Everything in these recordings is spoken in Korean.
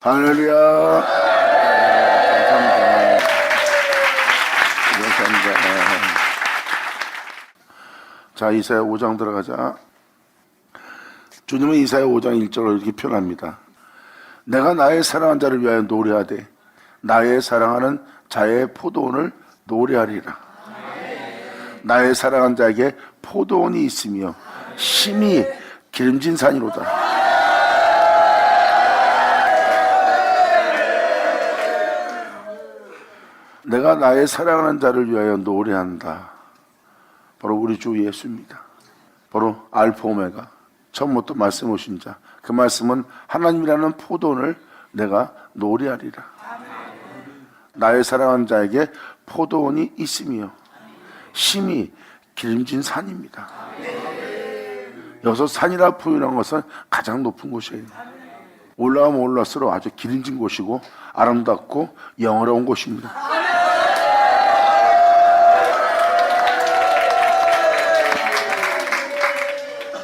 할렐루야. 감사합니다. 자, 이사야 5장 들어가자. 주님은 이사야 5장 1절을 이렇게 표현합니다. 내가 나의 사랑한 자를 위하여 노래하되 나의 사랑하는 자의 포도원을 노래하리라. 나의 사랑한 자에게 포도원이 있으며 심히 기름진 산이로다. 내가 나의 사랑하는 자를 위하여 노래한다. 바로 우리 주 예수입니다. 바로 알파 오메가, 처음부터 말씀 오신 자. 그 말씀은 하나님이라는 포도원을 내가 노래하리라. 나의 사랑하는 자에게 포도원이 있으며 심히 기름진 산입니다. 여기서 산이라 표현한 것은 가장 높은 곳이에요. 올라가면 올라갈수록 아주 기름진 곳이고 아름답고 영화로운 곳입니다.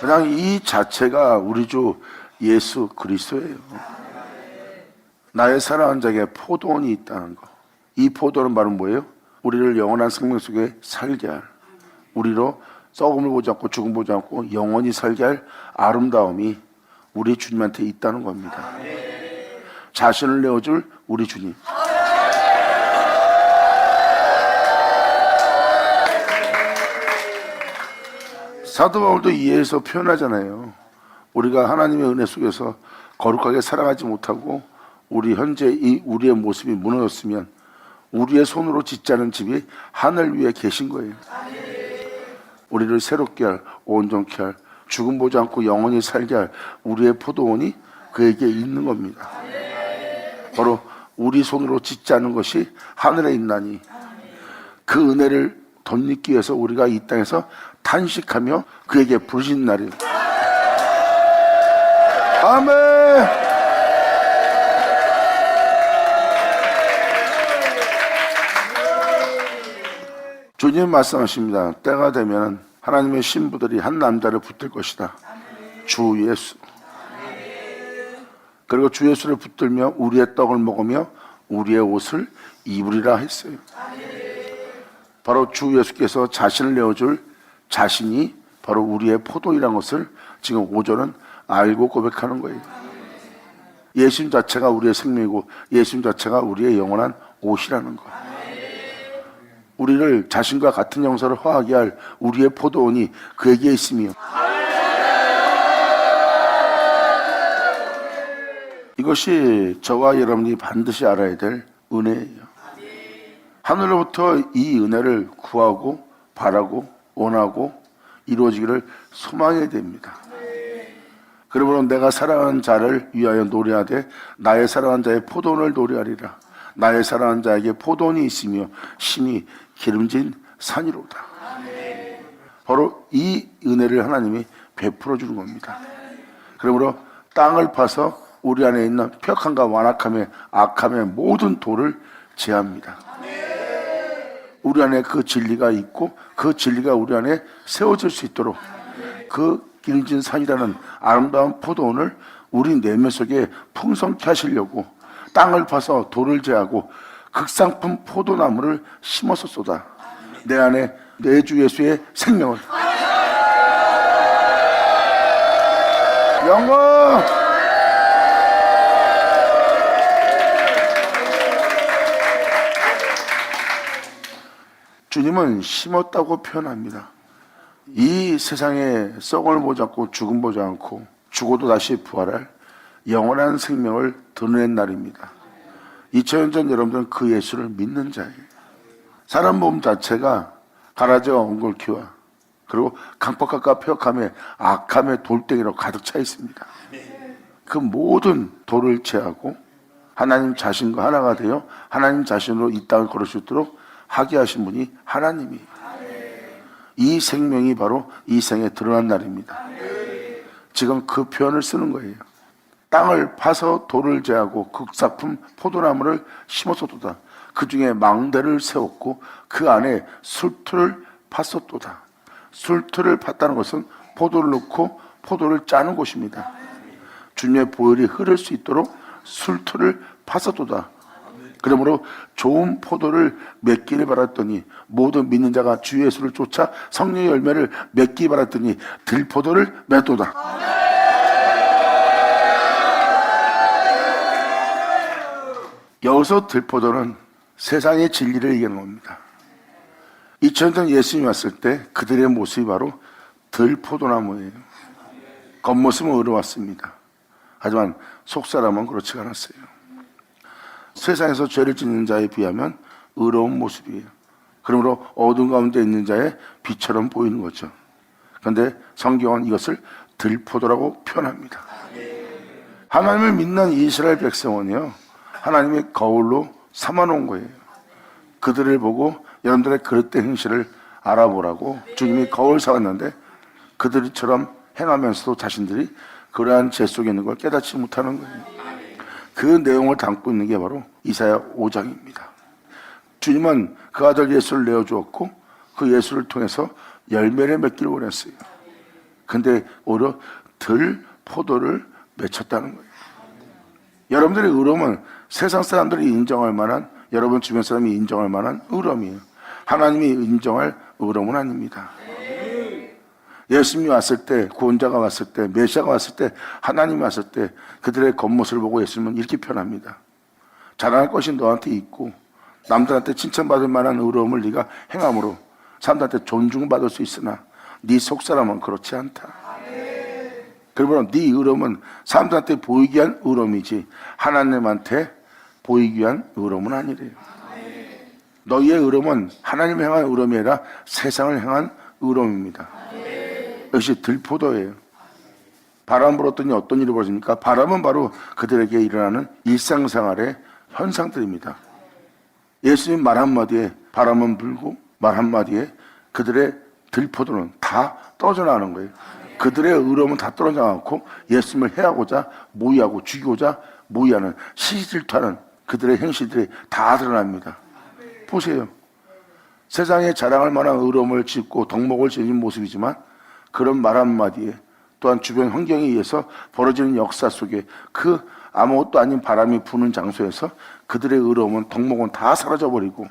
그냥 이 자체가 우리 주 예수 그리스도예요. 나의 사랑하는 자에게 포도원이 있다는 거. 이 포도는 바로 뭐예요? 우리를 영원한 생명 속에 살게 할, 우리로 썩음을 보지 않고 죽음 보지 않고 영원히 살게 할 아름다움이 우리 주님한테 있다는 겁니다. 자신을 내어줄 우리 주님. 사도 바울도 이해해서 표현하잖아요. 우리가 하나님의 은혜 속에서 거룩하게 살아가지 못하고 우리 현재 이 우리의 모습이 무너졌으면 우리의 손으로 짓지 않은 집이 하늘 위에 계신 거예요. 우리를 새롭게 할, 온전케 할, 죽음 보지 않고 영원히 살게 할 우리의 포도원이 그에게 있는 겁니다. 바로 우리 손으로 짓지 않은 것이 하늘에 있나니 그 은혜를 덧입기 위해서 우리가 이 땅에서 탄식하며 그에게 부르신 날이. 아멘. 주님 말씀하십니다. 때가 되면 하나님의 신부들이 한 남자를 붙들 것이다. 주 예수. 그리고 주 예수를 붙들며 우리의 떡을 먹으며 우리의 옷을 입으리라 했어요. 바로 주 예수께서 자신을 내어줄 자신이 바로 우리의 포도이라는 것을 지금 5절은 알고 고백하는 거예요. 예수님 자체가 우리의 생명이고 예수님 자체가 우리의 영원한 옷이라는 거. 우리를 자신과 같은 형상을 화하게 할 우리의 포도원이 그에게 있으며, 이것이 저와 여러분이 반드시 알아야 될 은혜예요. 하늘로부터 이 은혜를 구하고 바라고 원하고 이루어지기를 소망해야 됩니다. 그러므로 내가 사랑하는 자를 위하여 노래하되 나의 사랑하는 자의 포도원을 노래하리라. 나의 사랑하는 자에게 포도원이 있으며 심히 기름진 산이로다. 바로 이 은혜를 하나님이 베풀어 주는 겁니다. 그러므로 땅을 파서 우리 안에 있는 폐역함과 완악함의 악함의 모든 돌을 제합니다. 우리 안에 그 진리가 있고 그 진리가 우리 안에 세워질 수 있도록 그 기름진 산이라는 아름다운 포도원을 우리 내면 속에 풍성케 하시려고 땅을 파서 돌을 제하고 극상품 포도나무를 심어서 쏟아 내 안에 내 주 예수의 생명을. 영광. 주님은 심었다고 표현합니다. 이 세상에 썩을 보지 않고 죽음 보지 않고 죽어도 다시 부활할 영원한 생명을 드러낸 날입니다. 2000년 전 여러분들은 그 예수를 믿는 자예요. 사람 몸 자체가 가라지와 엉겅퀴와 그리고 강팍함과 폐역함에 악함의 돌덩이로 가득 차 있습니다. 그 모든 돌을 제하고 하나님 자신과 하나가 되어 하나님 자신으로 이 땅을 걸을 수 있도록 하게 하신 분이 하나님이에요. 이 생명이 바로 이 생에 드러난 날입니다. 지금 그 표현을 쓰는 거예요. 땅을 파서 돌을 제하고 극사품 포도나무를 심었었도다. 그 중에 망대를 세웠고 그 안에 술틀을 팠었도다. 술틀을 팠다는 것은 포도를 넣고 포도를 짜는 곳입니다. 주님의 보혈이 흐를 수 있도록 술토를 파서도다. 그러므로 좋은 포도를 맺기를 바랐더니 모든 믿는 자가 주 예수를 쫓아 성령의 열매를 맺기 바랐더니 들포도를 맺도다. 여기서 들포도는 세상의 진리를 얘기하는 겁니다. 2000년 전 예수님이 왔을 때 그들의 모습이 바로 들포도나무예요. 겉모습은 의로웠습니다. 하지만 속사람은 그렇지 않았어요. 세상에서 죄를 짓는 자에 비하면 의로운 모습이에요. 그러므로 어두운 가운데 있는 자의 빛처럼 보이는 거죠. 그런데 성경은 이것을 들포도라고 표현합니다. 하나님을 믿는 이스라엘 백성은요, 하나님의 거울로 삼아놓은 거예요. 그들을 보고 여러분들의 그릇된 행실을 알아보라고 주님이 거울 삼았는데 그들처럼 행하면서도 자신들이 그러한 죄 속에 있는 걸 깨닫지 못하는 거예요. 그 내용을 담고 있는 게 바로 이사야 5장입니다. 주님은 그 아들 예수를 내어주었고 그 예수를 통해서 열매를 맺기를 원했어요. 근데 오히려 들포도를 맺혔다는 거예요. 여러분들의 의로움은 세상 사람들이 인정할 만한, 여러분 주변 사람이 인정할 만한 의로움이에요. 하나님이 인정할 의로움은 아닙니다. 예수님이 왔을 때, 구원자가 왔을 때, 메시아가 왔을 때, 하나님이 왔을 때 그들의 겉모습을 보고 예수님은 이렇게 표현합니다. 자랑할 것이 너한테 있고 남들한테 칭찬받을 만한 의로움을 네가 행함으로 사람들한테 존중받을 수 있으나 네 속사람은 그렇지 않다. 그러므로 네 의로움은 사람들한테 보이기 위한 의로움이지 하나님한테 보이기 위한 의로움은 아니래요. 너희의 의로움은 하나님을 향한 의로움이 아니라 세상을 향한 의로움입니다. 역시 들포도예요. 바람 불었더니 어떤 일이 벌어집니까? 바람은 바로 그들에게 일어나는 일상생활의 현상들입니다. 예수님 말 한마디에 바람은 불고 말 한마디에 그들의 들포도는 다 떨어져 나가는 거예요. 그들의 의로움은 다 떨어져 나가고 예수님을 해하고자 모의하고 죽이고자 모의하는 시질투하는 그들의 행실들이 다 드러납니다. 보세요. 세상에 자랑할 만한 의로움을 짓고 덕목을 지닌 모습이지만 그런 말 한마디에 또한 주변 환경에 의해서 벌어지는 역사 속에 그 아무것도 아닌 바람이 부는 장소에서 그들의 의로움은 덕목은 다 사라져버리고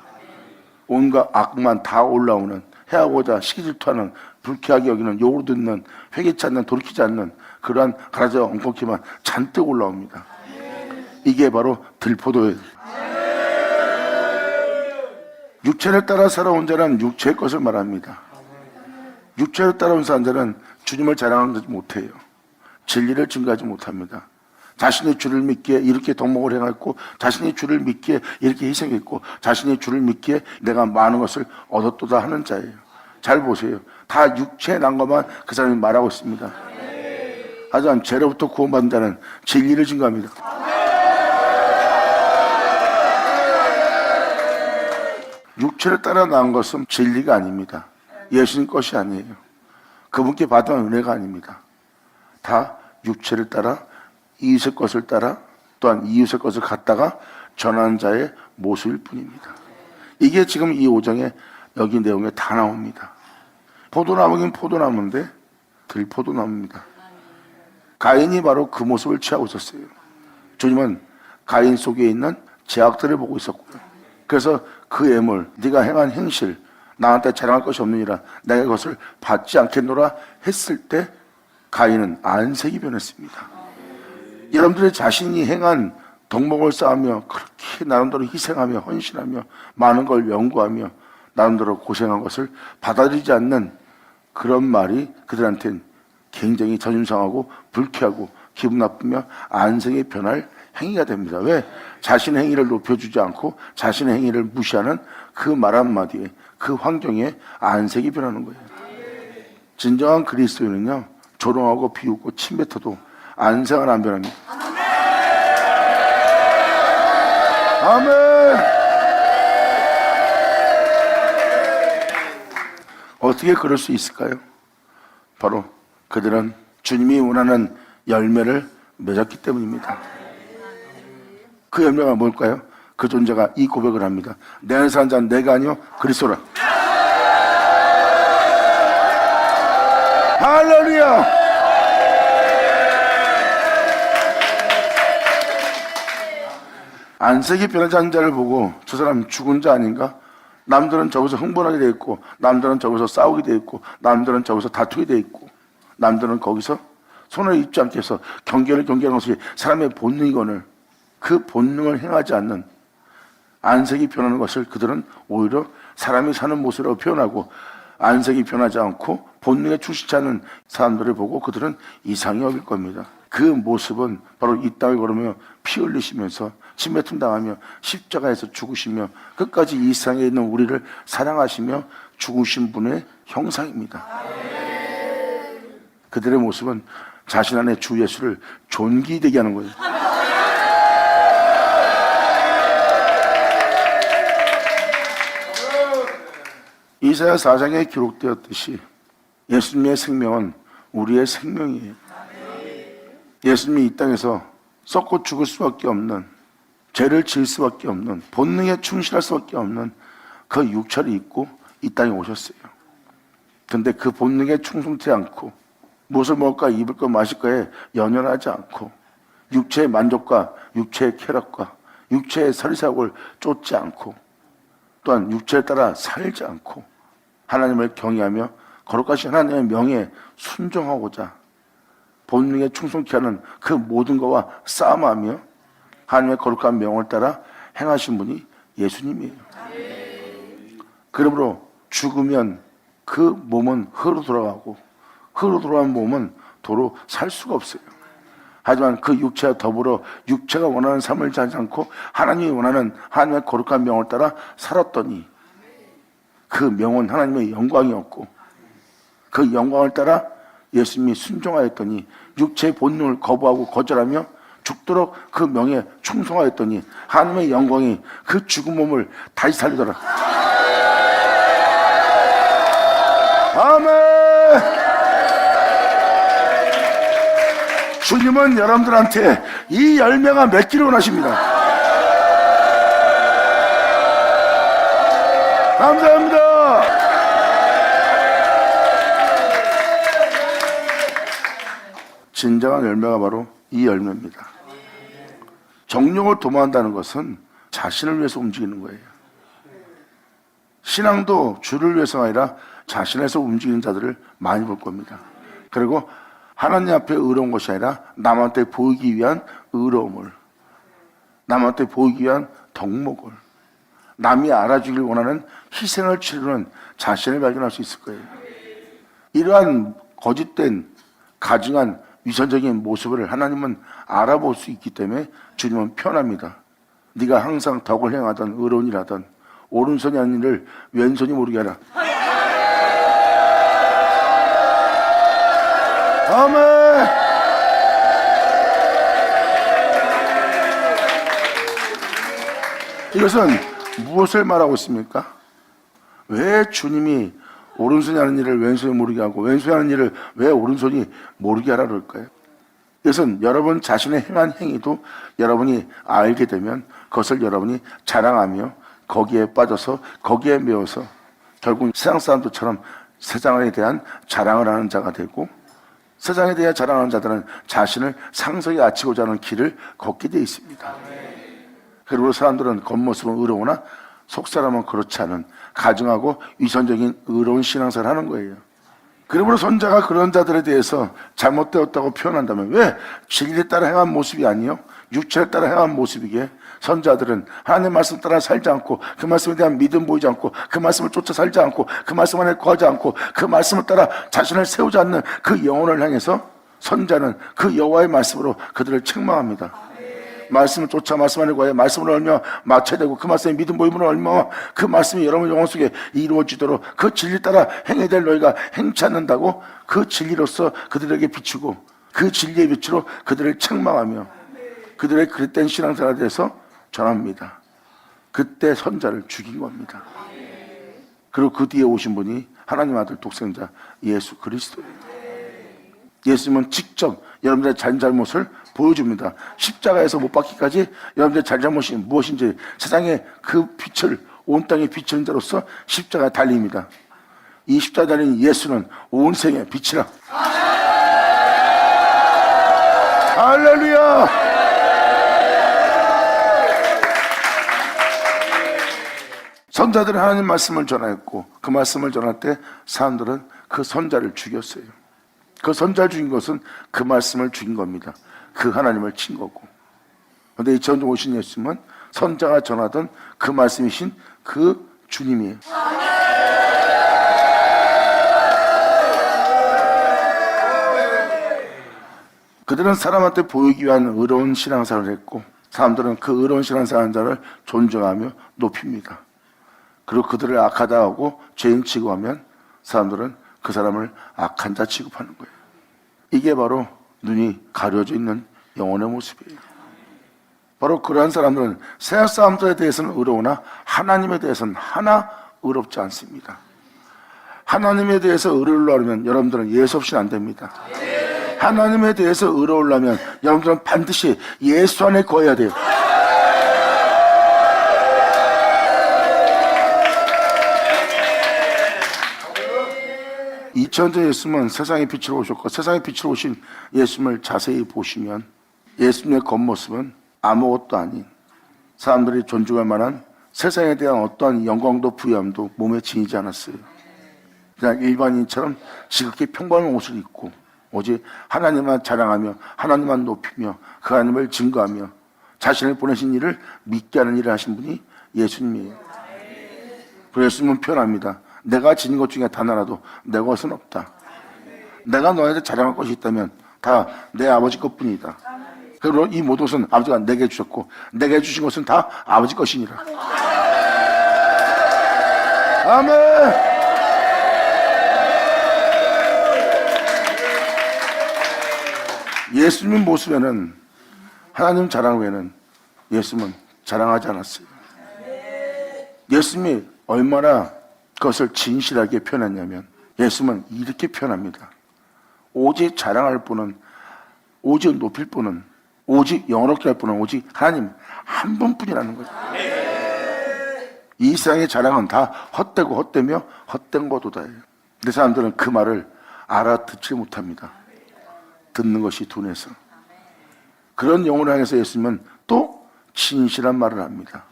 온갖 악만 다 올라오는, 해하고자 시기질투하는, 불쾌하게 여기는, 욕을 듣는, 회개치 않는, 돌이키지 않는 그러한 가라지와 엉겅퀴만 잔뜩 올라옵니다. 이게 바로 들포도예요. 육체를 따라 살아온 자는 육체의 것을 말합니다. 육체를 따라온 사람들은 주님을 자랑하지 못해요. 진리를 증거하지 못합니다. 자신의 주를 믿기에 이렇게 덕목을 행했고, 자신의 주를 믿기에 이렇게 희생했고, 자신의 주를 믿기에 내가 많은 것을 얻었도다 하는 자예요. 잘 보세요. 다 육체에 난 것만 그 사람이 말하고 있습니다. 하지만 죄로부터 구원받은 자는 진리를 증거합니다. 육체를 따라 나온 것은 진리가 아닙니다. 예수님 것이 아니에요. 그분께 받은 은혜가 아닙니다. 다 육체를 따라 이웃의 것을 따라 또한 이웃의 것을 갖다가 전하는 자의 모습일 뿐입니다. 이게 지금 이 5장에 여기 내용에 다 나옵니다. 포도나무긴 포도나무인데 들포도나무입니다. 가인이 바로 그 모습을 취하고 있었어요. 주님은 가인 속에 있는 죄악들을 보고 있었고요. 그래서 그 애물, 네가 행한 행실, 나한테 자랑할 것이 없느니라 내가 그것을 받지 않겠노라 했을 때 가인은 안색이 변했습니다. 여러분들의 자신이 행한 덕목을 쌓으며 그렇게 나름대로 희생하며 헌신하며 많은 걸 연구하며 나름대로 고생한 것을 받아들이지 않는 그런 말이 그들한테는 굉장히 자존심상하고 불쾌하고 기분 나쁘며 안색이 변할 행위가 됩니다. 왜? 자신의 행위를 높여주지 않고 자신의 행위를 무시하는 그 말 한마디에 그 환경에 안색이 변하는 거예요. 진정한 그리스도인은요, 조롱하고 비웃고 침뱉어도 안색은 안 변합니다. 아멘. 어떻게 그럴 수 있을까요? 바로 그들은 주님이 원하는 열매를 맺었기 때문입니다. 그 열매가 뭘까요? 그 존재가 이 고백을 합니다. 내 안에 사는 자는 내가 아니요 그리스도라. 할렐루야. 안색이 변하지 않은 자를 보고 저 사람 죽은 자 아닌가? 남들은 저기서 흥분하게 돼 있고, 남들은 저기서 싸우게 돼 있고, 남들은 저기서 다투게 돼 있고, 남들은 거기서 손을 입지 않게 해서 경계하는 것이 사람의 본능이거늘 그 본능을 행하지 않는 안색이 변하는 것을 그들은 오히려 사람이 사는 모습으로 표현하고, 안색이 변하지 않고 본능에 충실치 않은 사람들을 보고 그들은 이상히 여길 겁니다. 그 모습은 바로 이 땅을 걸으며 피 흘리시면서 침뱉음 당하며 십자가에서 죽으시며 끝까지 이 세상에 있는 우리를 사랑하시며 죽으신 분의 형상입니다. 그들의 모습은 자신 안에 주 예수를 존귀되게 하는 거예요. 이사야 4장에 기록되었듯이 예수님의 생명은 우리의 생명이에요. 예수님이 이 땅에서 썩고 죽을 수밖에 없는, 죄를 지을 수밖에 없는, 본능에 충실할 수밖에 없는 그 육체를 입고 이 땅에 오셨어요. 근데 그 본능에 충성치 않고 무엇을 먹을까 입을 거 마실 거에 연연하지 않고 육체의 만족과 육체의 쾌락과 육체의 서리사욕을 쫓지 않고 또한 육체에 따라 살지 않고 하나님을 경외하며 거룩하신 하나님의 명예에 순종하고자 본능에 충성케 하는 그 모든 것과 싸움하며 하나님의 거룩한 명을 따라 행하신 분이 예수님이에요. 그러므로 죽으면 그 몸은 흙으로 돌아가고 흙으로 돌아간 몸은 도로 살 수가 없어요. 하지만 그 육체와 더불어 육체가 원하는 삶을 살지 않고 하나님이 원하는 하나님의 거룩한 명을 따라 살았더니 그 명은 하나님의 영광이었고 그 영광을 따라 예수님이 순종하였더니 육체의 본능을 거부하고 거절하며 죽도록 그 명에 충성하였더니 하나님의 영광이 그 죽은 몸을 다시 살리더라. 아멘. 주님은 여러분들한테 이 열매가 맺기를 원하십니다. 감사합니다. 진정한 열매가 바로 이 열매입니다. 정욕을 도모한다는 것은 자신을 위해서 움직이는 거예요. 신앙도 주를 위해서가 아니라 자신에서 움직이는 자들을 많이 볼 겁니다. 그리고 하나님 앞에 의로운 것이 아니라 남한테 보이기 위한 의로움을, 남한테 보이기 위한 덕목을, 남이 알아주길 원하는 희생을 치르는 자신을 발견할 수 있을 거예요. 이러한 거짓된 가증한 위선적인 모습을 하나님은 알아볼 수 있기 때문에 주님은 편합니다. 네가 항상 덕을 행하던 의로운 일하던 오른손이 아닌 일을 왼손이 모르게 하라. 아멘. 이것은 무엇을 말하고 있습니까? 왜 주님이 오른손이 하는 일을 왼손이 모르게 하고 왼손이 하는 일을 왜 오른손이 모르게 하라 그럴까요? 이것은 여러분 자신의 행한 행위도 여러분이 알게 되면 그것을 여러분이 자랑하며 거기에 빠져서 거기에 매여서 결국 세상 사람들처럼 세상에 대한 자랑을 하는 자가 되고, 세상에 대해 자랑하는 자들은 자신을 상석에 앉히고자 하는 길을 걷게 되어 있습니다. 그리고 사람들은 겉모습은 의로우나 속사람은 그렇지 않은 가증하고 위선적인 의로운 신앙생활을 하는 거예요. 그러므로 선자가 그런 자들에 대해서 잘못되었다고 표현한다면 왜 진리에 따라 행한 모습이 아니요 육체에 따라 행한 모습이기에 선자들은 하나님의 말씀 따라 살지 않고 그 말씀에 대한 믿음 보이지 않고 그 말씀을 쫓아 살지 않고 그 말씀 안에 거하지 않고 그 말씀을 따라 자신을 세우지 않는 그 영혼을 향해서 선자는 그 여호와의 말씀으로 그들을 책망합니다. 말씀을 쫓아 말씀 안에 거해 말씀을 얼며 맞춰야 되고 그 말씀에 믿음 보임을 얼마 그 말씀이 여러분 영혼 속에 이루어지도록 그 진리 따라 행해야 될 너희가 행치 않는다고 그 진리로서 그들에게 비추고 그 진리의 빛으로 그들을 책망하며 그들의 그릇된 신앙생활에 대해서 전합니다. 그때 선자를 죽인 겁니다. 그리고 그 뒤에 오신 분이 하나님 아들 독생자 예수 그리스도예요. 예수님은 직접 여러분들의 잘못을 보여줍니다. 십자가에서 못 박히기까지 여러분들의 잘못이 무엇인지 세상에 그 빛을 온 땅에 비추는 자로서 십자가에 달립니다. 이 십자가에 달린 예수는 온 생에 빛이라. 할렐루야. 선자들은 하나님 말씀을 전하였고 그 말씀을 전할 때 사람들은 그 선자를 죽였어요. 그 선자를 죽인 것은 그 말씀을 죽인 겁니다. 그 하나님을 친 거고. 그런데 2000년 오신 예수님은 선자가 전하던 그 말씀이신 그 주님이에요. 그들은 사람한테 보이기 위한 의로운 신앙생활을 했고 사람들은 그 의로운 신앙생활을 존중하며 높입니다. 그리고 그들을 악하다 하고 죄인 취급하면 사람들은 그 사람을 악한 자 취급하는 거예요. 이게 바로 눈이 가려져 있는 영혼의 모습이에요. 바로 그러한 사람들은 세상 사람들에 대해서는 의로우나 하나님에 대해서는 하나 의롭지 않습니다. 하나님에 대해서 의로우려면 여러분들은 예수 없이는 안 됩니다. 하나님에 대해서 의로우려면 여러분들은 반드시 예수 안에 거해야 돼요. 이천년 예수님은 세상의 빛으로 오셨고 세상의 빛으로 오신 예수님을 자세히 보시면 예수님의 겉모습은 아무것도 아닌 사람들이 존중할 만한 세상에 대한 어떠한 영광도 부유함도 몸에 지니지 않았어요. 그냥 일반인처럼 지극히 평범한 옷을 입고 오직 하나님만 자랑하며 하나님만 높이며 그 하나님을 증거하며 자신을 보내신 일을 믿게 하는 일을 하신 분이 예수님이에요. 그래서 예수님은 표현합니다. 내가 지닌 것 중에 단 하나도 내 것은 없다. 내가 너희한테 자랑할 것이 있다면 다 내 아버지 것뿐이다. 그리고 이 모든 것은 아버지가 내게 주셨고 내게 주신 것은 다 아버지 것이니라. 아멘. 예수님 모습에는 하나님 자랑 외에는 예수님은 자랑하지 않았어요. 예수님이 얼마나 그것을 진실하게 표현했냐면 예수님은 이렇게 표현합니다. 오직 자랑할 분은 오직 높일 분은 오직 영원롭게 할 분은 오직 하나님 한 분뿐이라는 거죠. 이 세상의 자랑은 다 헛되고 헛되며 헛된 거도다예요. 근데 사람들은 그 말을 알아듣지 못합니다. 듣는 것이 둔해서. 그런 영혼을 향해서 예수님은 또 진실한 말을 합니다.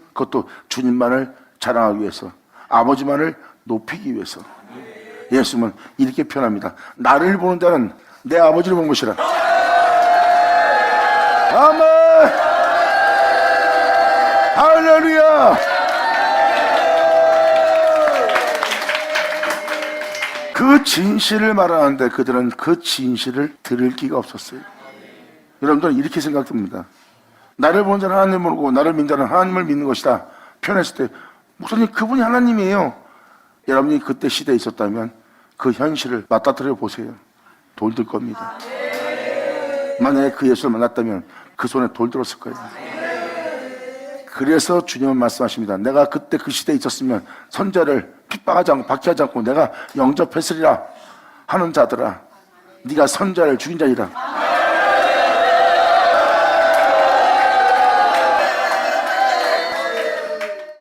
그것도 주님만을 자랑하기 위해서 아버지만을 높이기 위해서. 예수님은 이렇게 표현합니다. 나를 보는 자는 내 아버지를 본 것이라. 아멘. 할렐루야. 그 진실을 말하는데 그들은 그 진실을 들을 기가 없었어요. 여러분들은 이렇게 생각합니다. 나를 보는 자는 하나님을 모르고 나를 믿는 자는 하나님을 믿는 것이다 표현했을 때 목사님 그분이 하나님이에요. 여러분이 그때 시대에 있었다면 그 현실을 맞닥뜨려 보세요. 돌들 겁니다. 만약에 그 예수를 만났다면 그 손에 돌 들었을 거예요. 그래서 주님은 말씀하십니다. 내가 그때 그 시대에 있었으면 선자를 핍박하지 않고 박해하지 않고 내가 영접했으리라 하는 자들아 네가 선자를 죽인 자이라.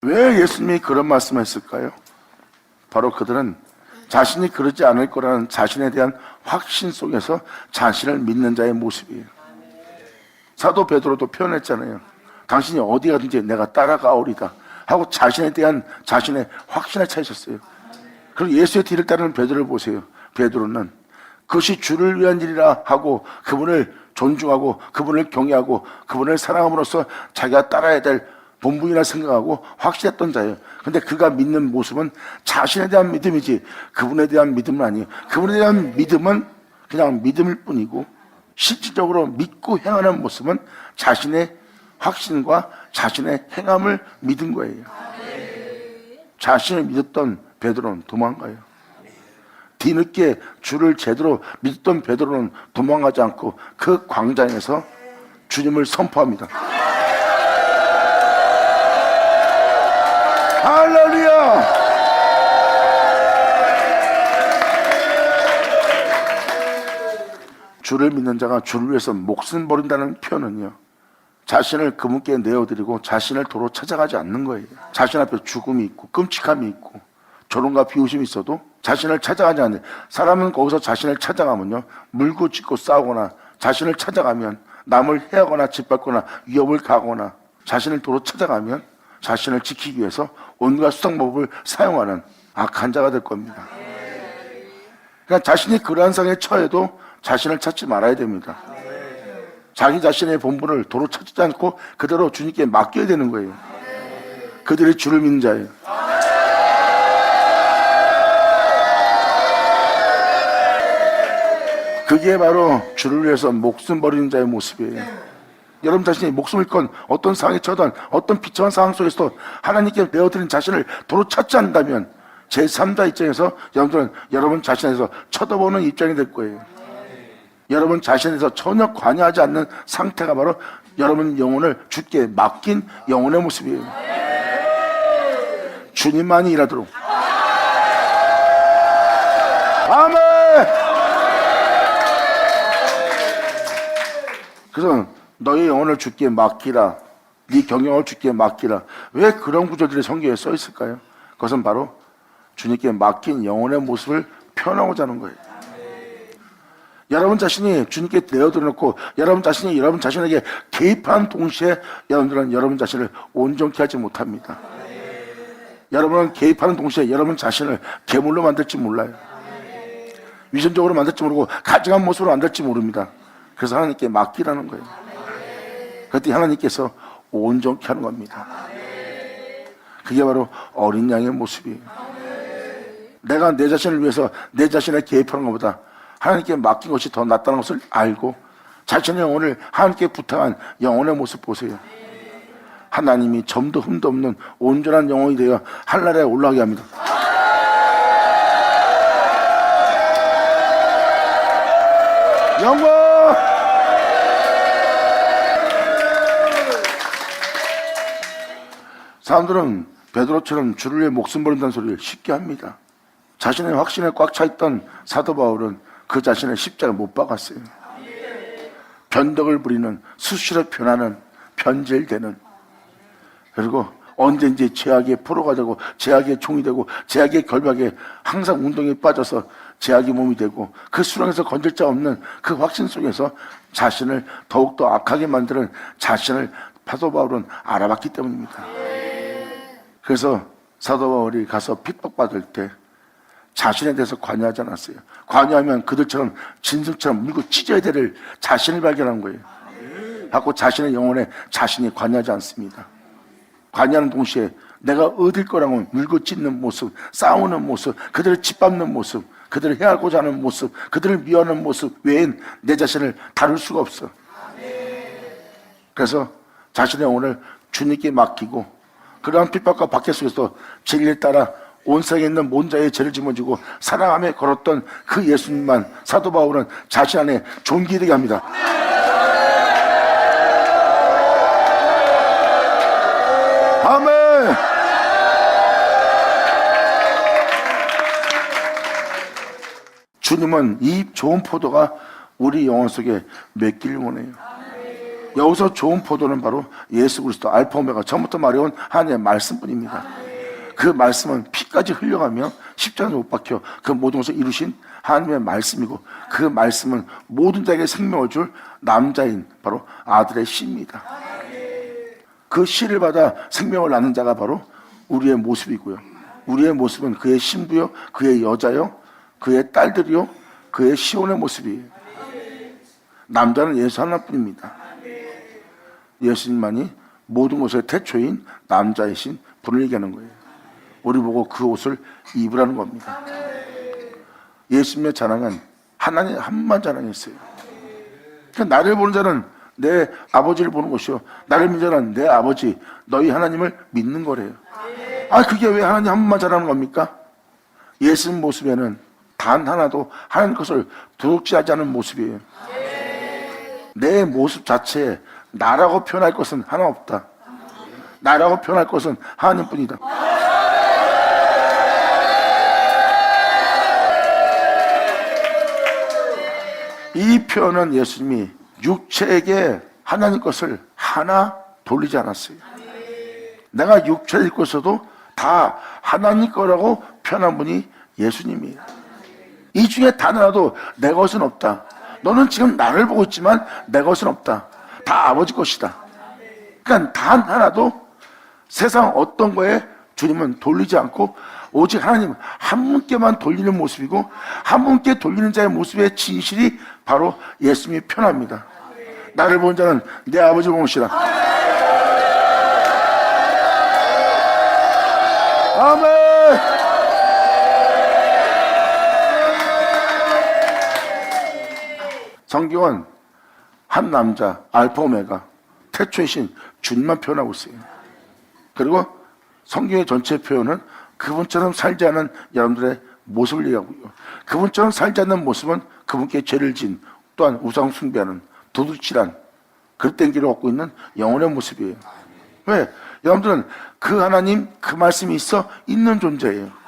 왜 예수님이 그런 말씀을 했을까요? 바로 그들은 자신이 그러지 않을 거라는 자신에 대한 확신 속에서 자신을 믿는 자의 모습이에요. 사도 베드로도 표현했잖아요. 당신이 어디 가든지 내가 따라가오리다 하고 자신에 대한 자신의 확신을 찾으셨어요. 그리고 예수의 뒤를 따르는 베드로를 보세요. 베드로는 그것이 주를 위한 일이라 하고 그분을 존중하고 그분을 경외하고 그분을 사랑함으로써 자기가 따라야 될 본분이라 생각하고 확신했던 자예요. 근데 그가 믿는 모습은 자신에 대한 믿음이지 그분에 대한 믿음은 아니에요. 그분에 대한 믿음은 그냥 믿음일 뿐이고 실질적으로 믿고 행하는 모습은 자신의 확신과 자신의 행함을 믿은 거예요. 자신을 믿었던 베드로는 도망가요. 뒤늦게 주를 제대로 믿었던 베드로는 도망가지 않고 그 광장에서 주님을 선포합니다. 할렐루야! 주를 믿는 자가 주를 위해서 목숨 버린다는 표현은요, 자신을 그분께 내어드리고 자신을 도로 찾아가지 않는 거예요. 자신 앞에 죽음이 있고 끔찍함이 있고 조롱과 비웃음이 있어도 자신을 찾아가지 않는. 사람은 거기서 자신을 찾아가면요, 물고 찢고 싸우거나 자신을 찾아가면 남을 해하거나 짓밟거나 위협을 가하거나 자신을 도로 찾아가면 자신을 지키기 위해서 온갖 수상법을 사용하는 악한 자가 될 겁니다. 그러니까 자신이 그러한 상에 처해도 자신을 찾지 말아야 됩니다. 자기 자신의 본분을 도로 찾지 않고 그대로 주님께 맡겨야 되는 거예요. 그들이 주를 믿는 자예요. 그게 바로 주를 위해서 목숨 버리는 자의 모습이에요. 여러분 자신이 목숨을 건 어떤 상황에 처하든 어떤 비참한 상황 속에서도 하나님께 내어드린 자신을 도로 찾지 않는다면 제3자 입장에서 여러분들은 여러분 자신에서 쳐다보는 입장이 될 거예요. 여러분 자신에서 전혀 관여하지 않는 상태가 바로 여러분 영혼을 주께 맡긴 영혼의 모습이에요. 주님만이 일하도록. 아멘. 그래서 너의 영혼을 주께 맡기라, 네 경영을 주께 맡기라. 왜 그런 구절들이 성경에 써 있을까요? 그것은 바로 주님께 맡긴 영혼의 모습을 표현하고자 하는 거예요. 여러분 자신이 주님께 내어드려놓고 여러분 자신이 여러분 자신에게 개입한 동시에 여러분들은 여러분 자신을 온전케 하지 못합니다. 여러분은 개입하는 동시에 여러분 자신을 괴물로 만들지 몰라요. 위선적으로 만들지 모르고 가증한 모습으로 만들지 모릅니다. 그래서 하나님께 맡기라는 거예요. 그랬더니 하나님께서 온전케 하는 겁니다. 그게 바로 어린 양의 모습이에요. 내가 내 자신을 위해서 내 자신에 개입하는 것보다 하나님께 맡긴 것이 더 낫다는 것을 알고 자신의 영혼을 하나님께 부탁한 영혼의 모습 보세요. 하나님이 점도 흠도 없는 온전한 영혼이 되어 하늘나라에 올라가게 합니다. 영광! 사람들은 베드로처럼 주를 위해 목숨 버린다는 소리를 쉽게 합니다. 자신의 확신에 꽉 차있던 사도 바울은 그 자신의 십자가를 못 박았어요. 변덕을 부리는, 수시로 변하는, 변질되는, 그리고 언제든지 죄악의 포로가 되고 죄악의 종이 되고 죄악의 결박에 항상 운동에 빠져서 죄악의 몸이 되고 그 수렁에서 건질 자 없는 그 확신 속에서 자신을 더욱더 악하게 만드는 자신을 사도 바울은 알아봤기 때문입니다. 그래서 사도 바울이 가서 핍박받을 때 자신에 대해서 관여하지 않았어요. 관여하면 그들처럼 진승처럼 물고 찢어야 될 자신을 발견한 거예요. 하고 자신의 영혼에 자신이 관여하지 않습니다. 관여하는 동시에 내가 얻을 거라고 물고 찢는 모습, 싸우는 모습, 그들을 짓밟는 모습, 그들을 해하고자 하는 모습, 그들을 미워하는 모습 외엔 내 자신을 다룰 수가 없어. 그래서 자신의 영혼을 주님께 맡기고 그러한 핍박과 박해 속에서 진리를 따라 온 세상에 있는 모든 자의 죄를 짊어지고 사랑하며 걸었던 그 예수님만 사도 바울은 자신 안에 존귀되게 합니다. 아멘. 주님은 이 좋은 포도가 우리 영혼 속에 맺기를 원해요. 여기서 좋은 포도는 바로 예수 그리스도 알파 오메가 처음부터 말해온 하나님의 말씀뿐입니다. 그 말씀은 피까지 흘려가며 십자가에 못 박혀 그 모든 것을 이루신 하나님의 말씀이고 그 말씀은 모든 자에게 생명을 줄 남자인 바로 아들의 씨입니다. 그 씨를 받아 생명을 낳는 자가 바로 우리의 모습이고요. 우리의 모습은 그의 신부요, 그의 여자요, 그의 딸들이요, 그의 시온의 모습이에요. 남자는 예수 하나뿐입니다. 예수님만이 모든 것의 태초인 남자이신 분을 얘기하는 거예요. 우리 보고 그 옷을 입으라는 겁니다. 예수님의 자랑은 하나님 한만 자랑했어요. 그러니까 나를 보는 자는 내 아버지를 보는 것이요 나를 믿는 자는 내 아버지 너희 하나님을 믿는 거래요. 아 그게 왜 하나님 한만 자랑하는 겁니까? 예수님 모습에는 단 하나도 하나님 것을 도둑질하지 않은 모습이에요. 내 모습 자체에 나라고 표현할 것은 하나 없다. 나라고 표현할 것은 하나님뿐이다. 이 표현은 예수님이 육체에게 하나님 것을 하나 돌리지 않았어요. 내가 육체를 입고 있어도 다 하나님 거라고 표현한 분이 예수님이에요. 이 중에 단 하나도 내 것은 없다. 너는 지금 나를 보고 있지만 내 것은 없다. 다 아버지 것이다. 그러니까 단 하나도 세상 어떤 거에 주님은 돌리지 않고 오직 하나님 한 분께만 돌리는 모습이고, 한 분께 돌리는 자의 모습의 진실이 바로 예수님이 편합니다. 나를 본 자는 내 아버지를 보시라. 아멘. 성경은 한 남자 알파 오메가 태초의 신 주님만 표현하고 있어요. 그리고 성경의 전체 표현은 그분처럼 살지 않은 여러분들의 모습을 얘기하고요. 그분처럼 살지 않는 모습은 그분께 죄를 지은, 또한 우상 숭배하는 도둑질한 그릇된 길을 얻고 있는 영혼의 모습이에요. 왜? 여러분들은 그 하나님 그 말씀이 있어 있는 존재예요.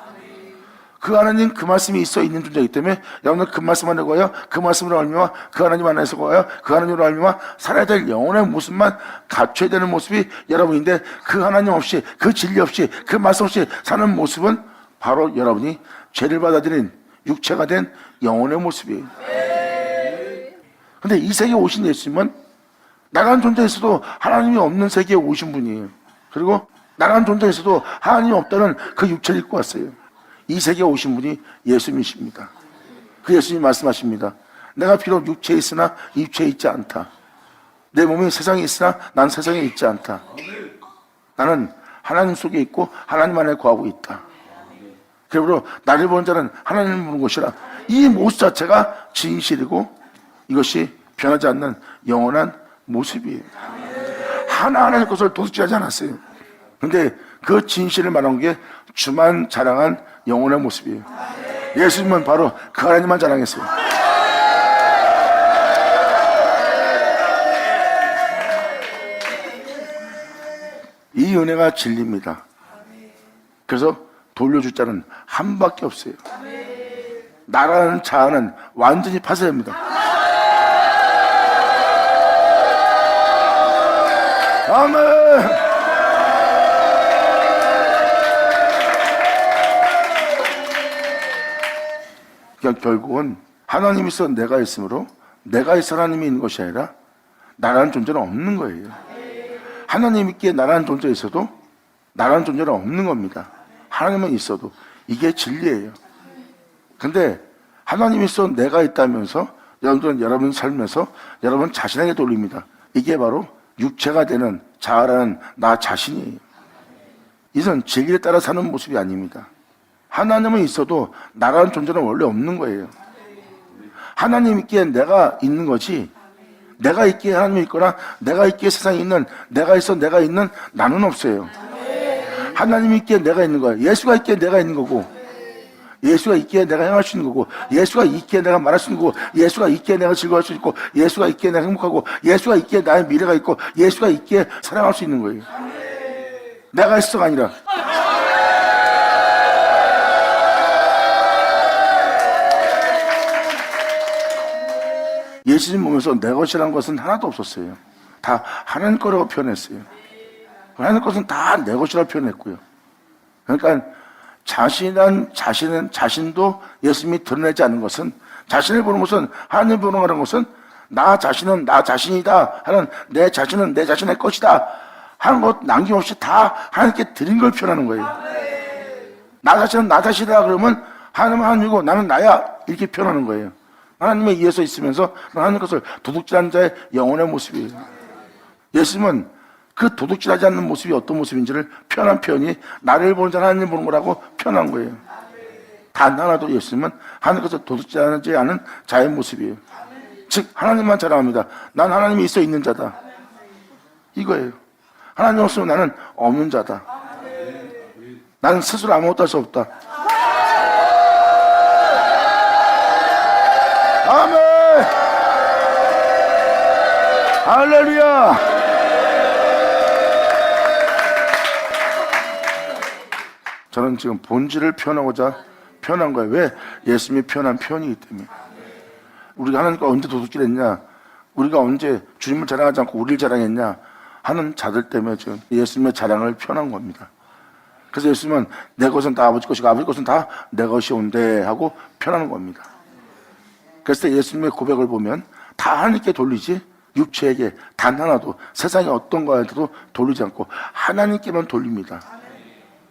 그 하나님 그 말씀이 있어 있는 존재이기 때문에 여러분들 그 말씀 안에 거하여 그 말씀으로 알미와 그 하나님 안에서 거하여 그 하나님으로 알미와 살아야 될 영혼의 모습만 갖춰야 되는 모습이 여러분인데, 그 하나님 없이, 그 진리 없이, 그 말씀 없이 사는 모습은 바로 여러분이 죄를 받아들인 육체가 된 영혼의 모습이에요. 근데 이 세계에 오신 예수님은 나간 존재에서도 하나님이 없는 세계에 오신 분이에요. 그리고 나간 존재에서도 하나님이 없다는 그 육체를 입고 왔어요. 이 세계에 오신 분이 예수님이십니다. 그 예수님이 말씀하십니다. 내가 비록 육체에 있으나 이 육체에 있지 않다. 내 몸이 세상에 있으나 난 세상에 있지 않다. 나는 하나님 속에 있고 하나님 안에 거하고 있다. 그러므로 나를 보는 자는 하나님을 보는 것이라. 이 모습 자체가 진실이고 이것이 변하지 않는 영원한 모습이에요. 하나하나의 것을 도둑질하지 않았어요. 근데 그 진실을 말한 게 주만 자랑한 영혼의 모습이에요. 예수님은 바로 그 하나님만 자랑했어요. 이 은혜가 진리입니다. 그래서 돌려줄 자는 한 밖에 없어요. 나라는 자아는 완전히 파쇄됩니다. 아멘. 결국은 하나님이 있어 내가 있으므로 내가 있어 하나님이 있는 것이 아니라 나라는 존재는 없는 거예요. 하나님 있기에 나라는 존재가 있어도 나라는 존재는 없는 겁니다. 하나님은 있어도. 이게 진리예요. 근데 하나님이 있어 내가 있다면서 여러분들은 여러분 삶에서 여러분 자신에게 돌립니다. 이게 바로 육체가 되는 자아라는 나 자신이에요. 이것은 진리에 따라 사는 모습이 아닙니다. 하나님은 있어도 나라는 존재는 원래 없는 거예요. 하나님 있기에 내가 있는 거지, 내가 있기에 하나님이 있거나 내가 있기에 세상에 있는, 내가 있어 내가 있는 나는 없어요. 하나님이 있기에 내가 있는 거예요. 예수가 있기에 내가 있는 거고, 예수가 있기에 내가 행할 수 있는 거고, 예수가 있기에 내가 말할 수 있는 거고, 예수가 있기에 내가 즐거워할 수 있고, 예수가 있기에 내가 행복하고, 예수가 있기에 나의 미래가 있고, 예수가 있기에 사랑할 수 있는 거예요. 내가 있어가 아니라. 예수님 보면서 내 것이라는 것은 하나도 없었어요. 다 하나님 거라고 표현했어요. 하나님 것은 다 내 것이라고 표현했고요. 그러니까 자신도 예수님이 드러내지 않는 것은, 자신을 보는 것은, 하나님 보는 거라는 것은 나 자신은 나 자신이다 하는, 내 자신은 내 자신의 것이다 하는 것 남김없이 다 하나님께 드린 걸 표현하는 거예요. 나 자신은 나 자신이다 그러면 하나님은 하나님이고 나는 나야 이렇게 표현하는 거예요. 하나님에 의해서 있으면서 하나님 것을 도둑질하는 자의 영혼의 모습이에요. 예수님은 그 도둑질하지 않는 모습이 어떤 모습인지를 표현한 표현이 나를 보는 자 하나님 보는 거라고 표현한 거예요. 단 하나도 예수님은 하나님 것을 도둑질하지 않은 자의 모습이에요. 즉 하나님만 자랑합니다. 난 하나님이 있어 있는 자다. 이거예요. 하나님 없으면 나는 없는 자다. 나는 스스로 아무것도 할 수 없다. 아멘! 할렐루야! 저는 지금 본질을 표현하고자 표현한 거예요. 왜? 예수님이 표현한 표현이기 때문에. 우리가 하나님과 언제 도둑질했냐, 우리가 언제 주님을 자랑하지 않고 우리를 자랑했냐 하는 자들 때문에 지금 예수님의 자랑을 표현한 겁니다. 그래서 예수님은 내 것은 다 아버지 것이고 아버지 것은 다 내 것이온데 하고 표현하는 겁니다. 그래서 예수님의 고백을 보면 다 하나님께 돌리지 육체에게 단 하나도 세상의 어떤 거에도 돌리지 않고 하나님께만 돌립니다.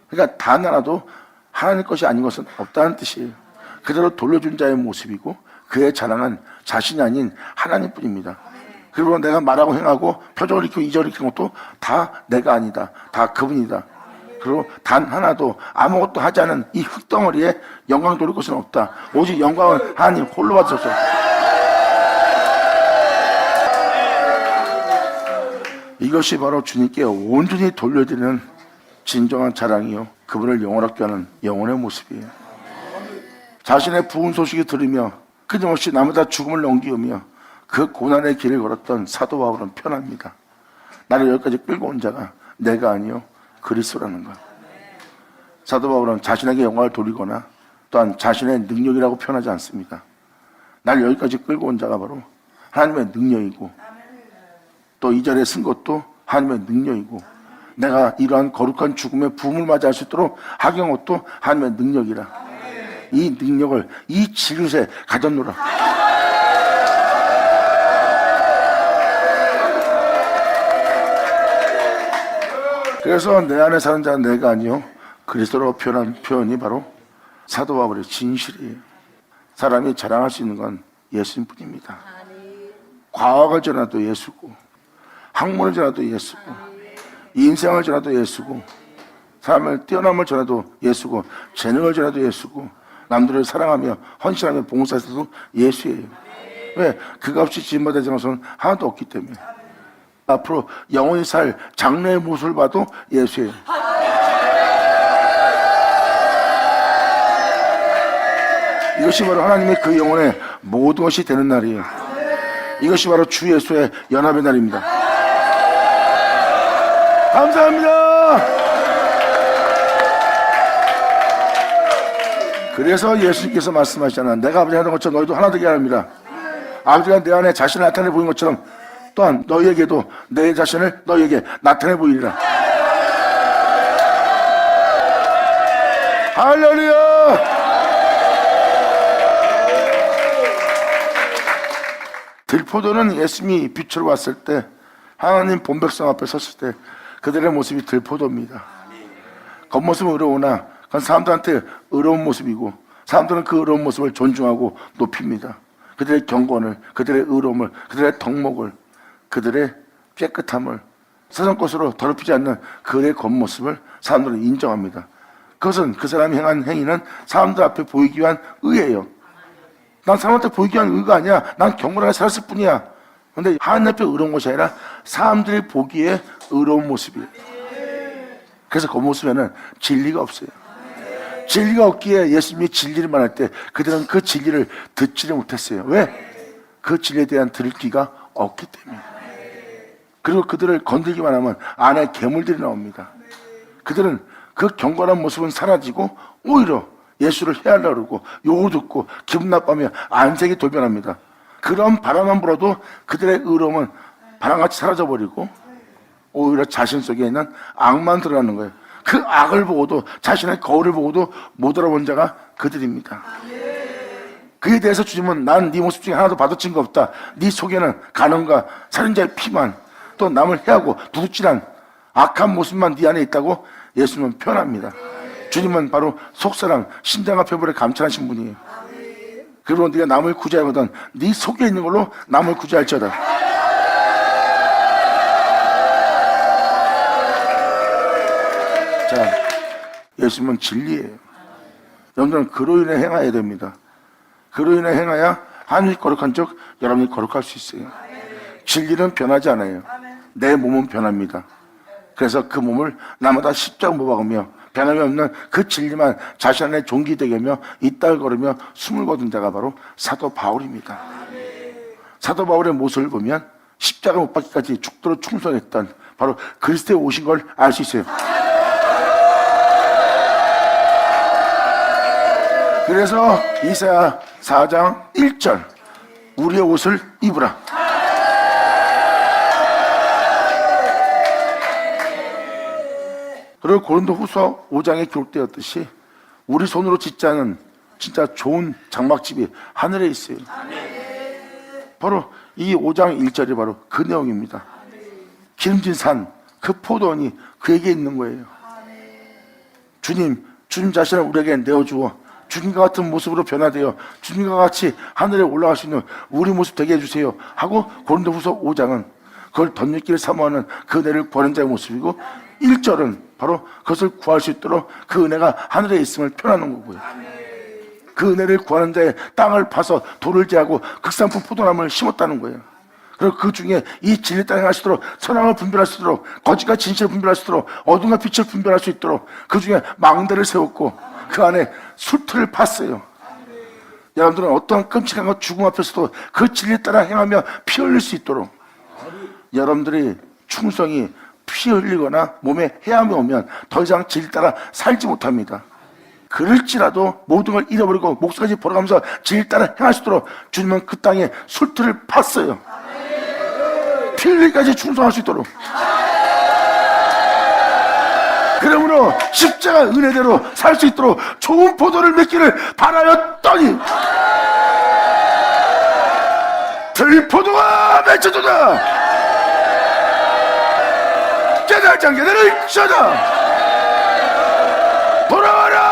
그러니까 단 하나도 하나님 것이 아닌 것은 없다는 뜻이에요. 그대로 돌려준 자의 모습이고 그의 자랑은 자신이 아닌 하나님뿐입니다. 그리고 내가 말하고 행하고 표정을 익히고 이절을 익히는 것도 다 내가 아니다. 다 그분이다. 그리고 단 하나도 아무것도 하지 않은 이 흙덩어리에 영광 돌릴 것은 없다. 오직 영광은 하나님 홀로 받으소서. 이것이 바로 주님께 온전히 돌려드리는 진정한 자랑이요, 그분을 영원하게 하는 영혼의 모습이에요. 자신의 부은 소식이 들으며 끊임없이 남에다 죽음을 넘기며 그 고난의 길을 걸었던 사도 바울은 편합니다. 나를 여기까지 끌고 온 자가 내가 아니요 그리스도라는 것. 사도 바울은 자신에게 영광을 돌리거나 또한 자신의 능력이라고 표현하지 않습니다. 나를 여기까지 끌고 온 자가 바로 하나님의 능력이고, 또 이 자리에 쓴 것도 하나님의 능력이고, 내가 이러한 거룩한 죽음의 부음을 맞이할 수 있도록 하게 한 것도 하나님의 능력이라. 이 능력을 이 지루에 가졌노라. 그래서 내 안에 사는 자는 내가 아니요 그리스도라고 표현한 표현이 바로 사도 바울의 진실이에요. 사람이 자랑할 수 있는 건 예수님뿐입니다. 과학을 전해도 예수고, 학문을 전해도 예수고, 인생을 전해도 예수고, 사람을 뛰어남을 전해도 예수고, 재능을 전해도 예수고, 남들을 사랑하며 헌신하며 봉사해서도 예수예요. 왜? 그 값이 지음받아야 것은 하나도 없기 때문에. 앞으로 영원히 살 장래의 모습을 봐도 예수예요. 이것이 바로 하나님의 그 영혼의 모든 것이 되는 날이에요. 이것이 바로 주 예수의 연합의 날입니다. 감사합니다. 그래서 예수님께서 말씀하시잖아요. 내가 아버지 하던 것처럼 너희도 하나 되게 합니다. 아버지가 내 안에 자신을 나타내 보인 것처럼 또한 너희에게도 내 자신을 너희에게 나타내 보이리라. 할렐루야. 들포도는 예수님이 빛으로 왔을 때, 하나님 본백성 앞에 섰을 때 그들의 모습이 들포도입니다. 겉모습은 의로우나 그건 사람들한테 의로운 모습이고, 사람들은 그 의로운 모습을 존중하고 높입니다. 그들의 경건을, 그들의 의로움을, 그들의 덕목을, 그들의 깨끗함을, 세상 것으로 더럽히지 않는 그들의 겉모습을 사람들은 인정합니다. 그것은 그 사람이 행한 행위는 사람들 앞에 보이기 위한 의예요. 난 사람한테 보이기 위한 의가 아니야. 난 경건하게 살았을 뿐이야. 그런데 하나님 앞에 의로운 것이 아니라 사람들이 보기에 의로운 모습이에요. 그래서 그 모습에는 진리가 없어요. 진리가 없기에 예수님이 진리를 말할 때 그들은 그 진리를 듣지를 못했어요. 왜? 그 진리에 대한 들을 귀가 없기 때문에. 그리고 그들을 건들기만 하면 안에 괴물들이 나옵니다. 그들은 그 경건한 모습은 사라지고 오히려 예수를 해하려고 그러고 욕을 듣고 기분 나빠하며 안색이 돌변합니다. 그런 바람만 불어도 그들의 의로움은 바람같이 사라져버리고 오히려 자신 속에 있는 악만 드러나는 거예요. 그 악을 보고도, 자신의 거울을 보고도 못 알아본 자가 그들입니다. 그에 대해서 주님은 난 네 모습 중에 하나도 받아친 거 없다. 네 속에는 간음과 살인자의 피만, 또 남을 해하고 도둑질한 악한 모습만 네 안에 있다고 예수님은 표현합니다. 주님은 바로 속사랑, 신장과 표벌에 감찰하신 분이에요. 그리고 네가 남을 구제하거든 네 속에 있는 걸로 남을 구제할지어다. 자, 예수님은 진리예요. 여러분들은 그로 인해 행해야 됩니다. 그로 인해 행해야 하나님이 거룩한 적 여러분이 거룩할 수 있어요. 진리는 변하지 않아요. 내 몸은 변합니다. 그래서 그 몸을 나마다 십자가 못 박으며 변함이 없는 그 진리만 자신 안에 존귀되게 하며 이딸 걸으며 숨을 거둔 자가 바로 사도 바울입니다. 사도 바울의 모습을 보면 십자가 못 박기까지 죽도록 충성했던 바로 그리스도에 오신 걸 알 수 있어요. 그래서 이사야 4장 1절 우리의 옷을 입으라. 그리고 고린도후서 5장에 기록되었듯이 우리 손으로 짓지 않은 진짜 좋은 장막집이 하늘에 있어요. 바로 이 5장 1절이 바로 그 내용입니다. 기름진 산, 그 포도원이 그에게 있는 거예요. 주님 자신을 우리에게 내어주어 주님과 같은 모습으로 변화되어 주님과 같이 하늘에 올라갈 수 있는 우리 모습 되게 해주세요 하고 고린도후서 5장은 그걸 덧입기를 사모하는 그 은혜를 구하는 자의 모습이고, 1절은 바로 그것을 구할 수 있도록 그 은혜가 하늘에 있음을 표현하는 거고요. 그 은혜를 구하는 자의 땅을 파서 돌을 제하고 극산품 포도나무를 심었다는 거예요. 그리고 그 중에 이 진리 땅에 할 수 있도록 선악을 분별할 수 있도록 거짓과 진실을 분별할 수 있도록 어둠과 빛을 분별할 수 있도록 그 중에 망대를 세웠고 그 안에 수틀을 팠어요. 여러분들은 어떠한 끔찍한 것 죽음 앞에서도 그 진리 따라 행하며 피 흘릴 수 있도록, 여러분들이 충성이 피 흘리거나 몸에 해함이 오면 더 이상 진리 따라 살지 못합니다. 그럴지라도 모든 걸 잃어버리고 목숨까지 벌어가면서 진리 따라 행할 수 있도록 주님은 그 땅에 술틀을 팠어요. 피 흘리기까지 충성할 수 있도록. 그러므로 십자가 은혜대로 살 수 있도록 좋은 포도를 맺기를 바라였더니 들포도가 맺혀도다. 깨달장 깨달을 쳐다. 돌아와라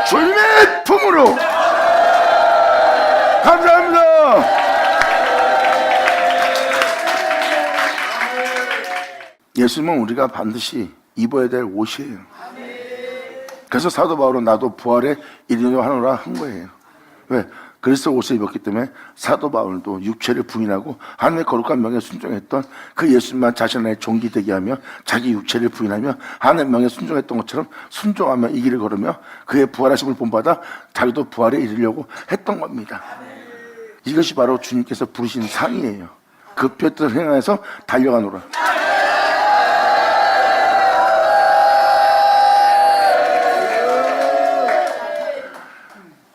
주님의 품으로. 감사합니다. 예수님은 우리가 반드시 입어야 될 옷이에요. 그래서 사도 바울은 나도 부활의 일인으로 하노라 한 거예요. 왜? 그리스도 옷을 입었기 때문에 사도 바울도 육체를 부인하고 하나님의 거룩한 명에 순종했던 그 예수님만 자신의 종기 되게 하며 자기 육체를 부인하며 하나님의 명에 순종했던 것처럼 순종하며 이 길을 걸으며 그의 부활하심을 본받아 자기도 부활에 이르려고 했던 겁니다. 이것이 바로 주님께서 부르신 상이에요. 그 표뜻을 행하여서 달려가노라.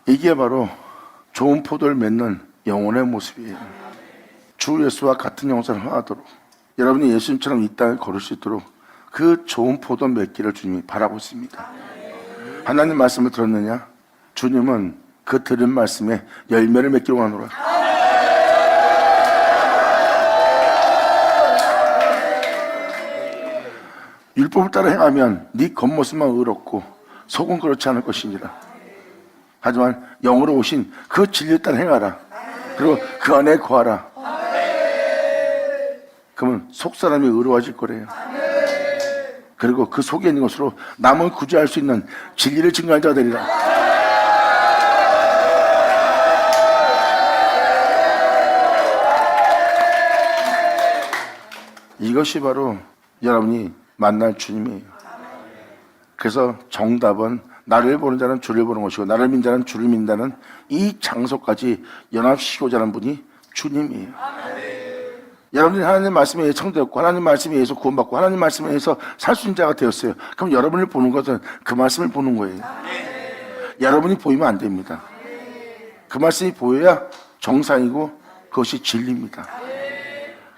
이게 바로 좋은 포도를 맺는 영혼의 모습이에요. 주 예수와 같은 영상을 하도록 여러분이 예수님처럼 이 땅을 걸을 수 있도록 그 좋은 포도 맺기를 주님이 바라고 있습니다. 하나님 말씀을 들었느냐? 주님은 그 들은 말씀에 열매를 맺기로 하노라. 율법을 따라 행하면 네 겉모습만 의롭고 속은 그렇지 않을 것이니라. 하지만 영으로 오신 그 진리에 따라 행하라. 그리고 그 안에 거하라. 그러면 속사람이 의로워질 거래요. 그리고 그 속에 있는 것으로 남을 구제할 수 있는 진리를 증거한 자가 되리라. 이것이 바로 여러분이 만날 주님이에요. 그래서 정답은 나를 보는 자는 주를 보는 것이고 나를 믿는 자는 주를 믿는다는 이 장소까지 연합시키고자 하는 분이 주님이에요. 여러분이 하나님 말씀에 의해 청되었고 하나님 말씀에 의해서 구원받고 하나님 말씀에 의해서 살 수 있는 자가 되었어요. 그럼 여러분을 보는 것은 그 말씀을 보는 거예요. 여러분이 보이면 안 됩니다. 그 말씀이 보여야 정상이고 그것이 진리입니다.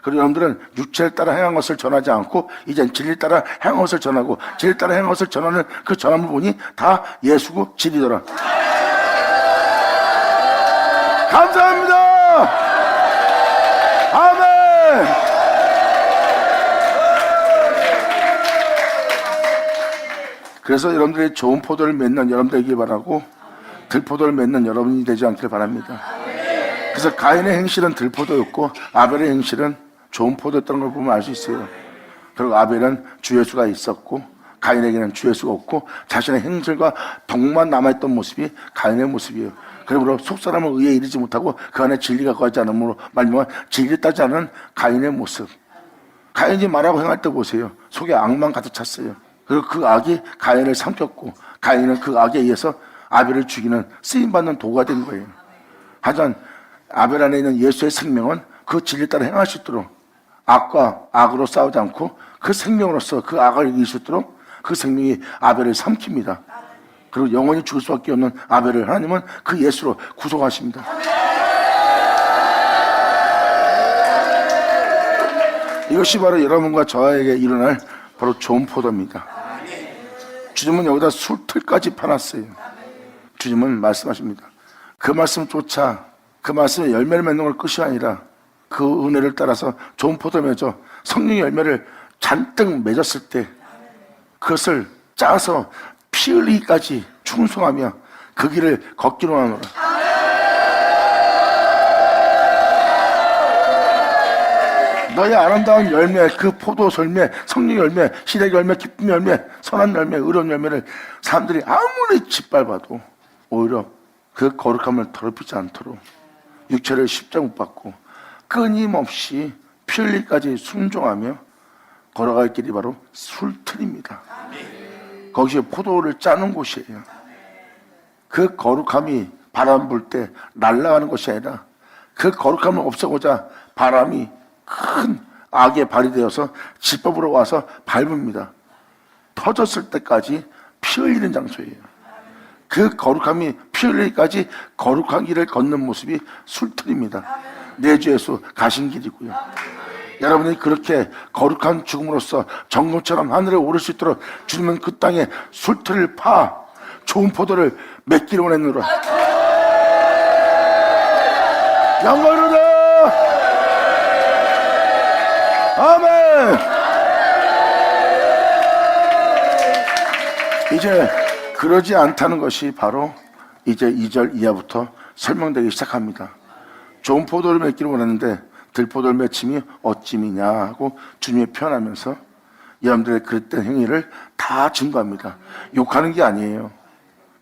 그리고 여러분들은 육체를 따라 행한 것을 전하지 않고 이젠 진리를 따라 행한 것을 전하고 진리를 따라 행한 것을 전하는 그 전함을 보니 다 예수고 진리더라. 감사합니다. 아멘. 그래서 여러분들이 좋은 포도를 맺는 여러분들 되길 바라고 들포도를 맺는 여러분이 되지 않길 바랍니다. 그래서 가인의 행실은 들포도였고 아벨의 행실은 좋은 포도였다는 걸 보면 알 수 있어요. 그리고 아벨은 주 예수가 있었고 가인에게는 주 예수가 없고 자신의 행실과 덕만 남아있던 모습이 가인의 모습이에요. 그러므로 속사람을 의에 이르지 못하고 그 안에 진리가 거하지 않음으로 말미암아 진리를 따지 않은 가인의 모습. 가인이 말하고 행할 때 보세요. 속에 악만 가득 찼어요. 그리고 그 악이 가인을 삼켰고 가인은 그 악에 의해서 아벨을 죽이는 쓰임받는 도구가 된 거예요. 하지만 아벨 안에 있는 예수의 생명은 그 진리 따라 행할 수 있도록 악과 악으로 싸우지 않고 그 생명으로서 그 악을 이길 수 있도록 그 생명이 아벨을 삼킵니다. 그리고 영원히 죽을 수밖에 없는 아벨을 하나님은 그 예수로 구속하십니다. 이것이 바로 여러분과 저에게 일어날 바로 좋은 포도입니다. 주님은 여기다 술틀까지 파놨어요. 주님은 말씀하십니다. 그 말씀조차 그 말씀에 열매를 맺는 걸 끝이 아니라 그 은혜를 따라서 좋은 포도를 맺어 성령의 열매를 잔뜩 맺었을 때 그것을 짜서 피 흘리기까지 충성하며 그 길을 걷기로 하노라. 너의 아름다운 열매, 그 포도 열매, 성령 열매, 시댁 열매, 기쁨 열매, 선한 열매, 의로운 열매를 사람들이 아무리 짓밟아도 오히려 그 거룩함을 더럽히지 않도록 육체를 십자가 못 받고 끊임없이 피 흘리기까지 순종하며 걸어갈 길이 바로 술틀입니다. 거기서 포도를 짜는 곳이에요. 그 거룩함이 바람 불 때 날아가는 것이 아니라 그 거룩함을 없애고자 바람이 큰 악의 발이 되어서 집밥으로 와서 밟습니다. 터졌을 때까지 피 흘리는 장소예요. 그 거룩함이 피 흘리기까지 거룩한 길을 걷는 모습이 술틀입니다. 내 주 예수 가신 길이고요. 여러분이 그렇게 거룩한 죽음으로써 정금처럼 하늘에 오를 수 있도록 주님은 그 땅에 술틀을 파 좋은 포도를 맺기를 원했노라. 영광이로다. 아멘. 이제 그러지 않다는 것이 바로 이제 2절 이하부터 설명되기 시작합니다. 좋은 포도를 맺기를 원하는데 들포도를 맺힘이 어찌미냐 하고 주님이 표현하면서 여러분들의 그릇된 행위를 다 증거합니다. 욕하는 게 아니에요.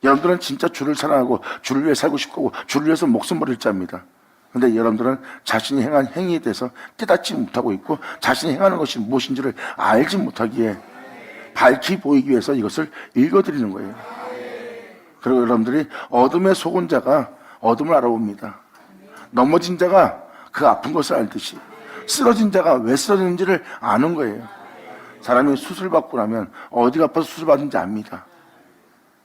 여러분들은 진짜 주를 사랑하고 주를 위해 살고 싶고 주를 위해서 목숨 버릴 자입니다. 그런데 여러분들은 자신이 행한 행위에 대해서 깨닫지 못하고 있고 자신이 행하는 것이 무엇인지를 알지 못하기에 밝히 보이기 위해서 이것을 읽어드리는 거예요. 그리고 여러분들이 어둠에 속은 자가 어둠을 알아봅니다. 넘어진 자가 그 아픈 것을 알듯이 쓰러진 자가 왜 쓰러졌는지를 아는 거예요. 사람이 수술받고 나면 어디가 아파서 수술받는지 압니다.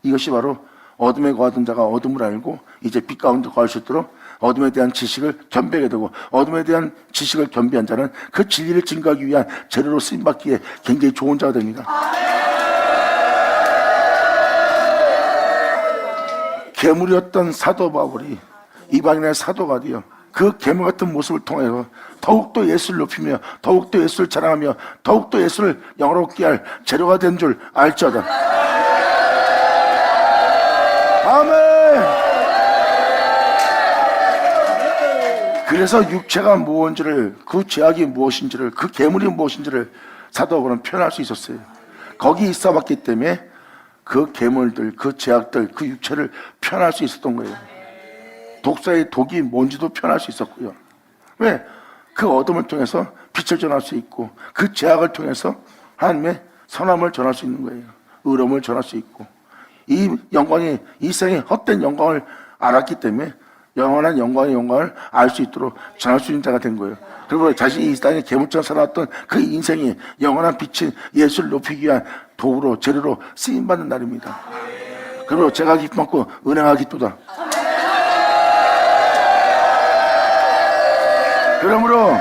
이것이 바로 어둠에 거하던 자가 어둠을 알고 이제 빛 가운데 거할 수 있도록 어둠에 대한 지식을 겸비하게 되고 어둠에 대한 지식을 겸비한 자는 그 진리를 증거하기 위한 재료로 쓰임받기에 굉장히 좋은 자가 됩니다. 괴물이었던 사도 바울이 이방인의 사도가 되어 그 괴물 같은 모습을 통해서 더욱더 예수를 높이며 더욱더 예수를 자랑하며 더욱더 예수를 영화롭게 할 재료가 된 줄 알지어다. 아멘. 그래서 육체가 무엇인지를, 그 죄악이 무엇인지를, 그 괴물이 무엇인지를 사도 바울은 표현할 수 있었어요. 거기 있어봤기 때문에 그 괴물들, 그 죄악들, 그 육체를 표현할 수 있었던 거예요. 독사의 독이 뭔지도 표현할 수 있었고요. 왜? 그 어둠을 통해서 빛을 전할 수 있고 그 죄악을 통해서 하나님의 선함을 전할 수 있는 거예요. 의로움을 전할 수 있고 이 영광이, 이 세상의 헛된 영광을 알았기 때문에 영원한 영광의 영광을 알 수 있도록 전할 수 있는 자가 된 거예요. 그리고 자신이 이 땅에 괴물처럼 살아왔던 그 인생이 영원한 빛인 예수를 높이기 위한 도구로, 재료로 쓰임받는 날입니다. 그리고 제가 기뻐하고 은행하 기쁘다. 그러므로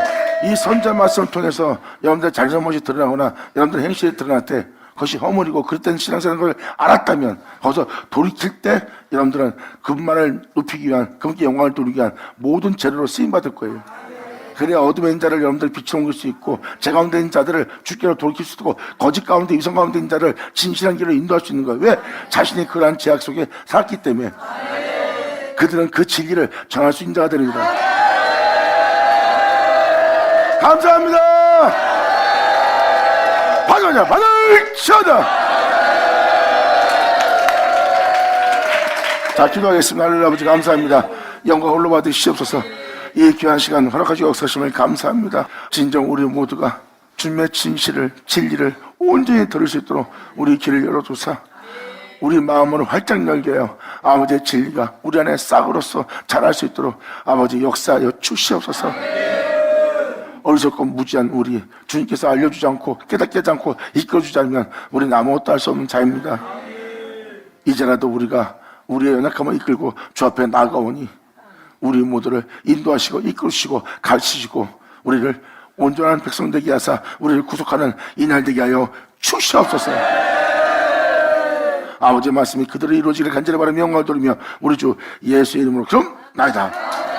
이 선자 말씀을 통해서 여러분들 잘잘못이 드러나거나 여러분들 행실이 드러날 때 그것이 허물이고 그릇된 신앙생활인 걸 알았다면 거기서 돌이킬 때 여러분들은 그분만을 높이기 위한, 그분께 영광을 돌리기 위한 모든 재료로 쓰임받을 거예요. 그래야 어둠에 있는 자를 여러분들 빛으로 옮길 수 있고 제 가운데 있는 자들을 주께로 돌이킬 수 있고 거짓 가운데 위선 가운데 있는 자를 진실한 길로 인도할 수 있는 거예요. 왜? 자신이 그러한 제약 속에 살았기 때문에 그들은 그 진리를 전할 수 있는 자가 됩니다. 감사합니다. 받으자, 받으셔다. 자, 기도하겠습니다. 하늘의 아버지 감사합니다. 영광 홀로 받으시옵소서. 이 귀한 시간 허락하시고 역사심을 감사합니다. 진정 우리 모두가 주님의 진실을, 진리를 온전히 들을 수 있도록 우리 길을 열어주사 우리 마음을 활짝 열게 하여 아버지의 진리가 우리 안에 싹으로서 자랄 수 있도록 아버지 역사하여 주시옵소서. 어리석고 무지한 우리 주님께서 알려주지 않고 깨닫게 하지 않고 이끌어주지 않으면 우리는 아무것도 할 수 없는 자입니다. 이제라도 우리가 우리의 연약함을 이끌고 주 앞에 나아가오니 우리 모두를 인도하시고 이끌으시고 가르치시고 우리를 온전한 백성 되게 하사 우리를 구속하는 이날 되게 하여 주시옵소서. 아버지의 말씀이 그대로 이루어지기를 간절히 바라며 영광을 돌리며 우리 주 예수의 이름으로 그럼 나이다.